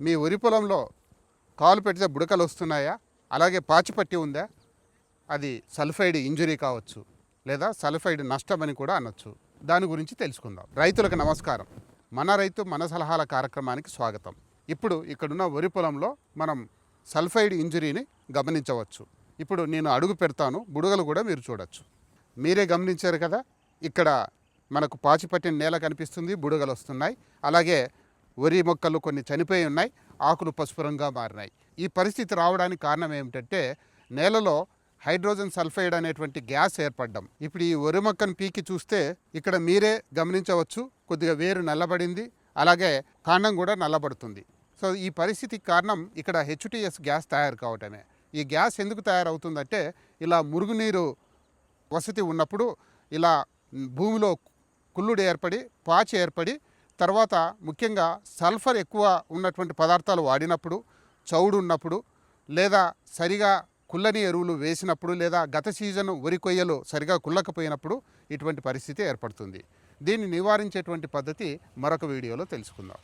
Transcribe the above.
మీ వరి పొలంలో కాలు పెడితే బుడకలు వస్తున్నాయా? అలాగే పాచిపట్టి ఉందా? అది సల్ఫైడ్ ఇంజురీ కావచ్చు, లేదా సల్ఫైడ్ నష్టం అని కూడా అనొచ్చు. దాని గురించి తెలుసుకుందాం. రైతులకు నమస్కారం. మన రైతు మన సలహాల కార్యక్రమానికి స్వాగతం. ఇప్పుడు ఇక్కడున్న వరి పొలంలో మనం సల్ఫైడ్ ఇంజురీని గమనించవచ్చు. ఇప్పుడు నేను అడుగు పెడతాను, బుడగలు కూడా మీరు చూడొచ్చు. మీరే గమనించారు కదా, ఇక్కడ మనకు పాచిపట్టిన నేల కనిపిస్తుంది, బుడగలు వస్తున్నాయి. అలాగే వరి మొక్కలు కొన్ని చనిపోయి ఉన్నాయి, ఆకులు పసుపు రంగుగా మారినాయి. ఈ పరిస్థితి రావడానికి కారణం ఏమిటంటే నేలలో హైడ్రోజన్ సల్ఫైడ్ అనేటువంటి గ్యాస్ ఏర్పడడం. ఇప్పుడు ఈ వరి మొక్కను పీకి చూస్తే ఇక్కడ మీరే గమనించవచ్చు, కొద్దిగా వేరు నల్లబడింది, అలాగే కాండం కూడా నల్లబడుతుంది. సో ఈ పరిస్థితికి కారణం ఇక్కడ హెచ్టిఎస్ గ్యాస్ తయారు కావటమే. ఈ గ్యాస్ ఎందుకు తయారవుతుందంటే ఇలా మురుగునీరు వసతి ఉన్నప్పుడు ఇలా భూమిలో కుళ్ళుడు ఏర్పడి పాచి ఏర్పడి తర్వాత ముఖ్యంగా సల్ఫర్ ఎక్కువ ఉన్నటువంటి పదార్థాలు వాడినప్పుడు, చౌడు ఉన్నప్పుడు, లేదా సరిగా కుల్లని ఎరువులు వేసినప్పుడు, లేదా గత సీజన్ వరి కొయ్యలు సరిగా కుల్లకపోయినప్పుడు ఇటువంటి పరిస్థితి ఏర్పడుతుంది. దీన్ని నివారించేటువంటి పద్ధతి మరొక వీడియోలో తెలుసుకుందాం.